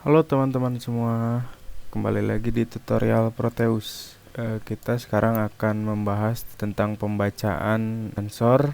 Halo teman-teman semua, kembali lagi di tutorial Proteus. Kita sekarang akan membahas tentang pembacaan sensor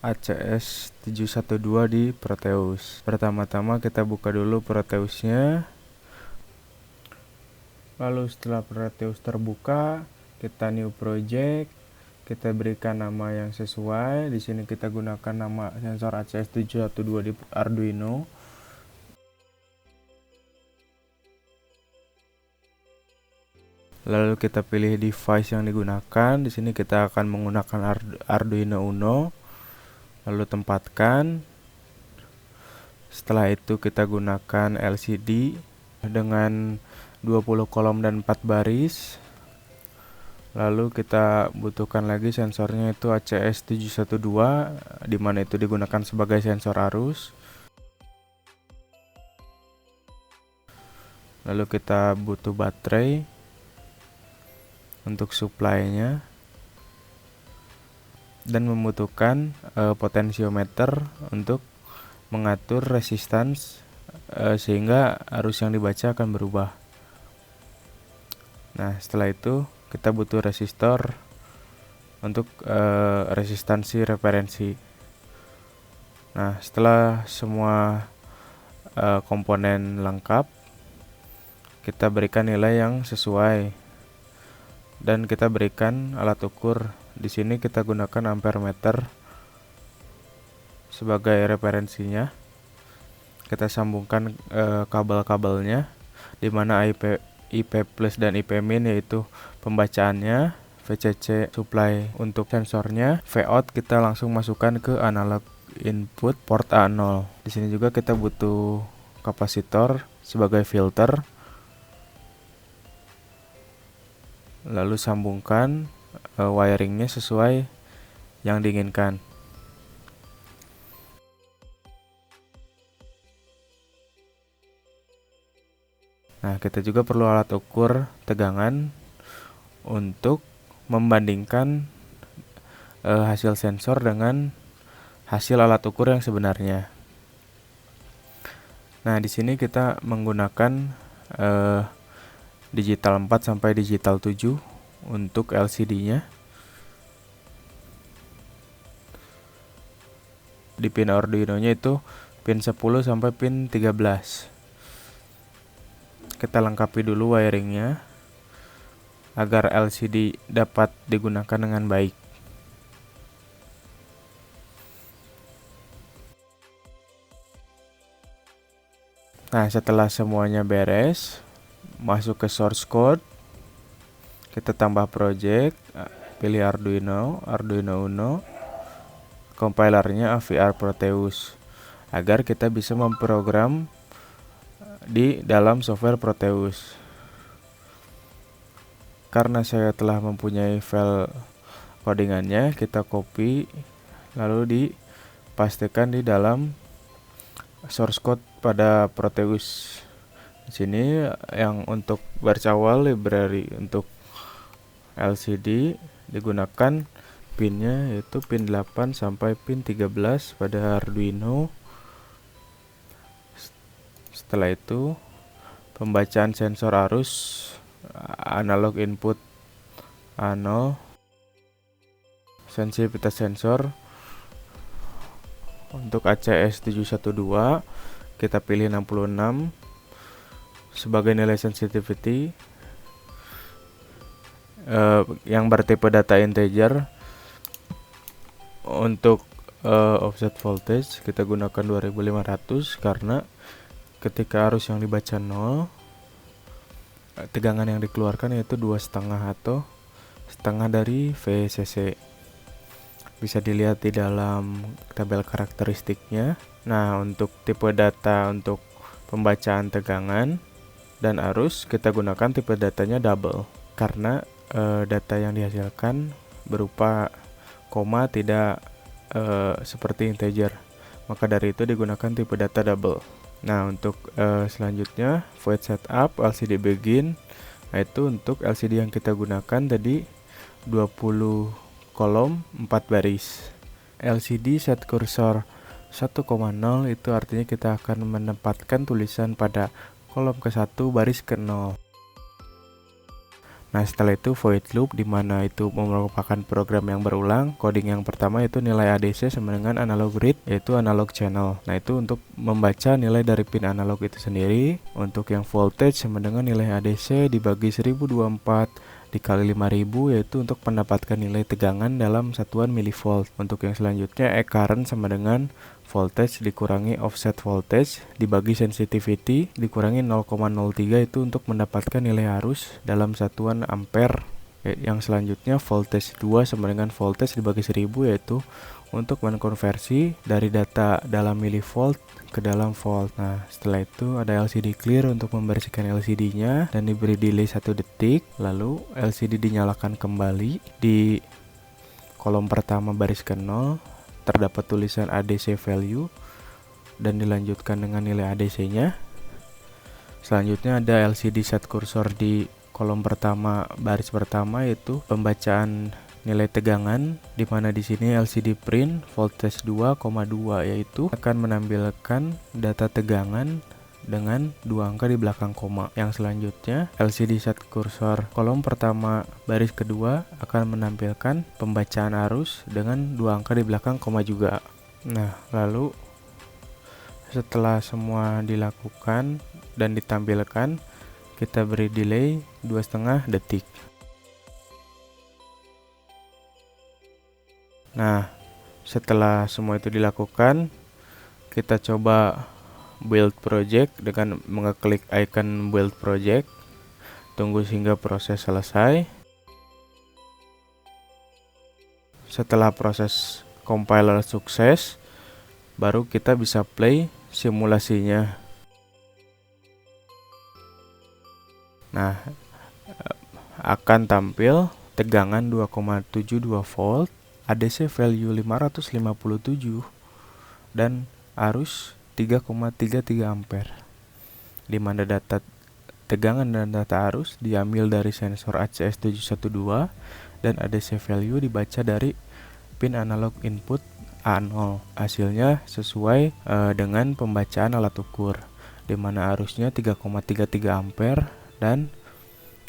ACS 712 di Proteus. Pertama-tama kita buka dulu Proteusnya. Lalu setelah Proteus terbuka, kita new project. Kita berikan nama yang sesuai. Di sini kita gunakan nama sensor ACS 712 di Arduino. Lalu kita pilih device yang digunakan. Di sini kita akan menggunakan Arduino Uno. Lalu tempatkan. Setelah itu kita gunakan LCD dengan 20 kolom dan 4 baris. Lalu kita butuhkan lagi sensornya itu ACS 712, di mana itu digunakan sebagai sensor arus. Lalu kita butuh baterai untuk supply-nya dan membutuhkan potensiometer untuk mengatur resistance sehingga arus yang dibaca akan berubah. Nah, setelah itu kita butuh resistor untuk resistansi referensi. Nah, setelah semua komponen lengkap, kita berikan nilai yang sesuai dan kita berikan alat ukur. Di sini kita gunakan ampere meter sebagai referensinya. Kita sambungkan kabel-kabelnya, di mana IP plus dan IP min yaitu pembacaannya, VCC supply untuk sensornya, Vout kita langsung masukkan ke analog input port A0. Di sini juga kita butuh kapasitor sebagai filter. Lalu sambungkan wiringnya sesuai yang diinginkan. Nah, kita juga perlu alat ukur tegangan untuk membandingkan hasil sensor dengan hasil alat ukur yang sebenarnya. Nah, di sini kita menggunakan digital 4 sampai digital 7 untuk LCD-nya. Di pin Arduino-nya itu pin 10 sampai pin 13. Kita lengkapi dulu wiringnya agar LCD dapat digunakan dengan baik. Nah, setelah semuanya beres, masuk ke source code, kita tambah project, pilih Arduino Uno, compilernya AVR Proteus, agar kita bisa memprogram di dalam software Proteus. Karena saya telah mempunyai file codingannya, kita copy lalu dipastikan di dalam source code pada Proteus. Di sini yang untuk virtual library untuk LCD digunakan pinnya yaitu pin 8 sampai pin 13 pada Arduino. Setelah itu pembacaan sensor arus analog input A0, sensitivitas sensor untuk ACS 712 kita pilih 66 sebagai nilai sensitivity yang bertipe data integer. Untuk offset voltage kita gunakan 2500 karena ketika arus yang dibaca 0, tegangan yang dikeluarkan yaitu 2,5 atau setengah dari VCC. Bisa dilihat di dalam tabel karakteristiknya. Nah, untuk tipe data untuk pembacaan tegangan dan arus kita gunakan tipe datanya double karena data yang dihasilkan berupa koma, tidak seperti integer. Maka dari itu digunakan tipe data double. Nah, untuk selanjutnya void setup LCD begin. Nah, itu untuk LCD yang kita gunakan tadi 20 kolom 4 baris. LCD set cursor 1,0 itu artinya kita akan menempatkan tulisan pada kolom ke-1 baris ke-0. Nah, setelah itu void loop, di mana itu merupakan program yang berulang. Coding yang pertama itu nilai ADC sama dengan analog read, yaitu analog channel. Nah, itu untuk membaca nilai dari pin analog itu sendiri. Untuk yang voltage sama dengan nilai ADC dibagi 1024 dikali 5000, yaitu untuk mendapatkan nilai tegangan dalam satuan milivolt. Untuk yang selanjutnya, current sama dengan voltage dikurangi offset voltage dibagi sensitivity dikurangi 0,03, itu untuk mendapatkan nilai arus dalam satuan ampere. Yang selanjutnya voltage 2 sama dengan voltage dibagi 1000, yaitu untuk mengkonversi dari data dalam milivolt ke dalam volt. Nah, setelah itu ada LCD clear untuk membersihkan LCD-nya dan diberi delay 1 detik. Lalu LCD dinyalakan kembali. Di kolom pertama baris ke-0 terdapat tulisan ADC value dan dilanjutkan dengan nilai ADC-nya. Selanjutnya ada LCD set cursor di kolom pertama baris pertama, yaitu pembacaan nilai tegangan, di mana di sini LCD print voltage 2,2, yaitu akan menampilkan data tegangan dengan 2 angka di belakang koma. Yang selanjutnya LCD set cursor kolom pertama baris kedua akan menampilkan pembacaan arus dengan 2 angka di belakang koma juga. Nah, lalu setelah semua dilakukan dan ditampilkan, kita beri delay 2,5 detik. Nah, setelah semua itu dilakukan, kita coba build project dengan mengeklik icon build project. Tunggu hingga proses selesai. Setelah proses compiler sukses, baru kita bisa play simulasinya. Nah, akan tampil tegangan 2,72 volt, ADC value 557 dan arus 3,33 ampere, di mana data tegangan dan data arus diambil dari sensor ACS712 dan ADC value dibaca dari pin analog input A0. Hasilnya sesuai dengan pembacaan alat ukur, di mana arusnya 3,33 ampere dan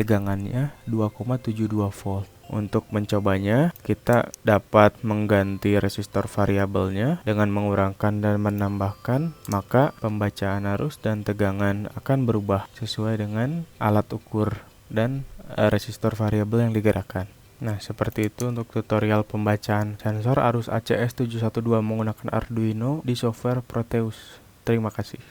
tegangannya 2,72 volt. Untuk mencobanya, kita dapat mengganti resistor variabelnya dengan mengurangkan dan menambahkan, maka pembacaan arus dan tegangan akan berubah sesuai dengan alat ukur dan resistor variabel yang digerakkan. Nah, seperti itu untuk tutorial pembacaan sensor arus ACS712 menggunakan Arduino di software Proteus. Terima kasih.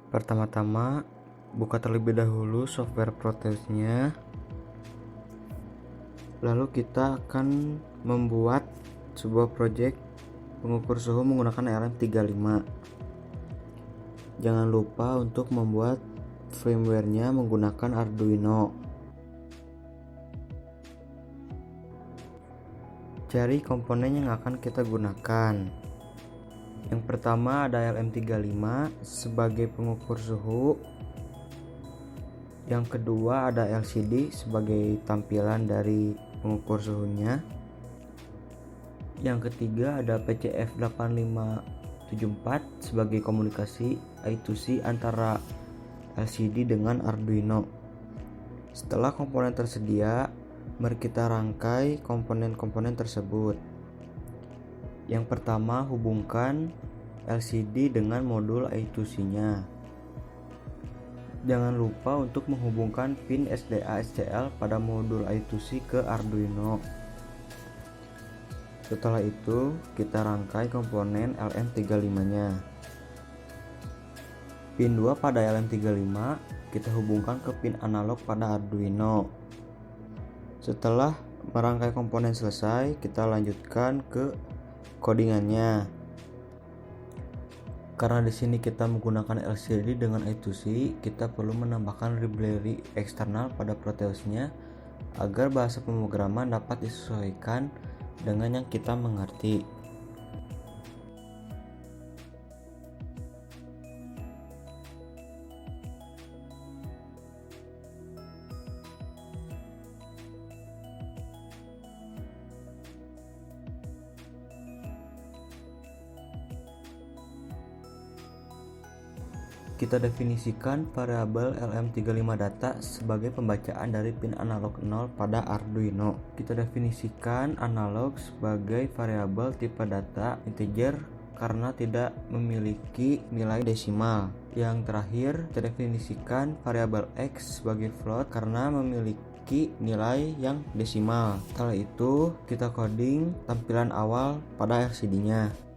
Pertama-tama, buka terlebih dahulu software Proteusnya. Lalu kita akan membuat sebuah project pengukur suhu menggunakan LM35. Jangan lupa untuk membuat firmware-nya menggunakan Arduino. Cari komponen yang akan kita gunakan. Yang pertama ada LM35 sebagai pengukur suhu. Yang kedua ada LCD sebagai tampilan dari pengukur suhunya. Yang ketiga ada PCF8574 sebagai komunikasi I2C antara LCD dengan Arduino. Setelah komponen tersedia, mari kita rangkai komponen-komponen tersebut. Yang pertama, hubungkan LCD dengan modul I2C-nya. Jangan lupa untuk menghubungkan pin SDA SCL pada modul I2C ke Arduino. Setelah itu, kita rangkai komponen LM35-nya. Pin 2 pada LM35 kita hubungkan ke pin analog pada Arduino. Setelah merangkai komponen selesai, kita lanjutkan ke codingannya. Karena di sini kita menggunakan LCD dengan I2C, kita perlu menambahkan library eksternal pada Proteusnya agar bahasa pemrograman dapat disesuaikan dengan yang kita mengerti. Kita definisikan variabel LM35 data sebagai pembacaan dari pin analog 0 pada Arduino. Kita definisikan analog sebagai variabel tipe data integer karena tidak memiliki nilai desimal. Yang terakhir, kita definisikan variabel X sebagai float karena memiliki nilai yang desimal. Setelah itu, kita coding tampilan awal pada LCD-nya.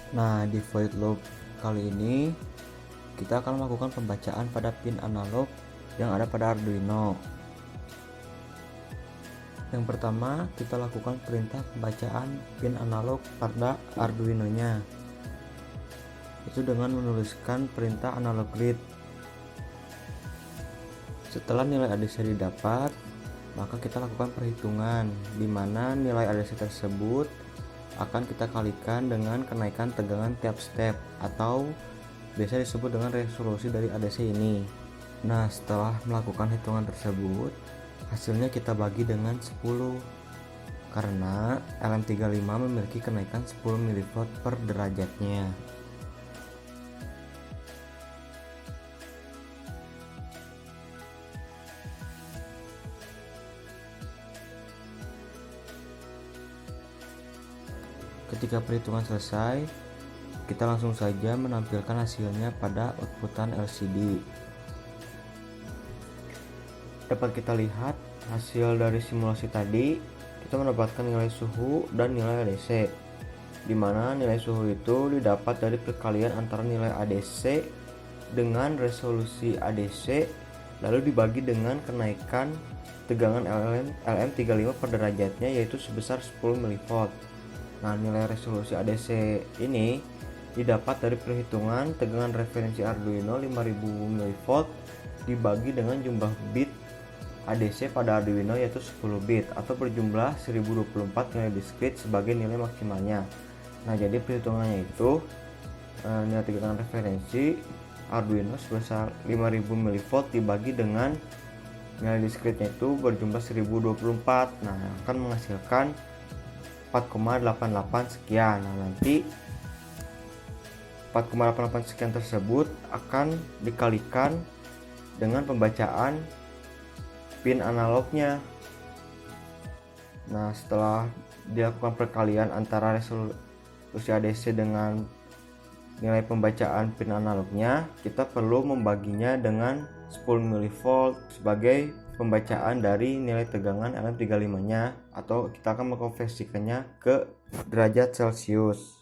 Nah, di void loop kali ini kita akan melakukan pembacaan pada pin analog yang ada pada Arduino. Yang pertama, kita lakukan perintah pembacaan pin analog pada Arduino-nya. Itu dengan menuliskan perintah analog read. Setelah nilai ADC didapat, maka kita lakukan perhitungan di mana nilai ADC tersebut akan kita kalikan dengan kenaikan tegangan tiap step atau biasa disebut dengan resolusi dari ADC ini. Nah, setelah melakukan hitungan tersebut, hasilnya kita bagi dengan 10 karena LM35 memiliki kenaikan 10 mV per derajatnya. Ketika perhitungan selesai, kita langsung saja menampilkan hasilnya pada outputan LCD. Dapat kita lihat hasil dari simulasi tadi, kita mendapatkan nilai suhu dan nilai ADC, di mana nilai suhu itu didapat dari perkalian antara nilai ADC dengan resolusi ADC, lalu dibagi dengan kenaikan tegangan LM35 per derajatnya, yaitu sebesar 10 mV. Nah, nilai resolusi ADC ini didapat dari perhitungan tegangan referensi Arduino 5000 mV dibagi dengan jumlah bit ADC pada Arduino, yaitu 10 bit atau berjumlah 1024 nilai diskrit sebagai nilai maksimalnya. Nah, jadi perhitungannya itu nilai tegangan referensi Arduino sebesar 5000 mV dibagi dengan nilai diskritnya itu berjumlah 1024. Nah, akan menghasilkan 4,88 sekian. Nah, nanti 4,88 sekian tersebut akan dikalikan dengan pembacaan pin analognya. Nah, setelah dilakukan perkalian antara resolusi ADC dengan nilai pembacaan pin analognya, kita perlu membaginya dengan 10 mV sebagai pembacaan dari nilai tegangan LM35 nya, atau kita akan mengkonversikannya ke derajat Celcius.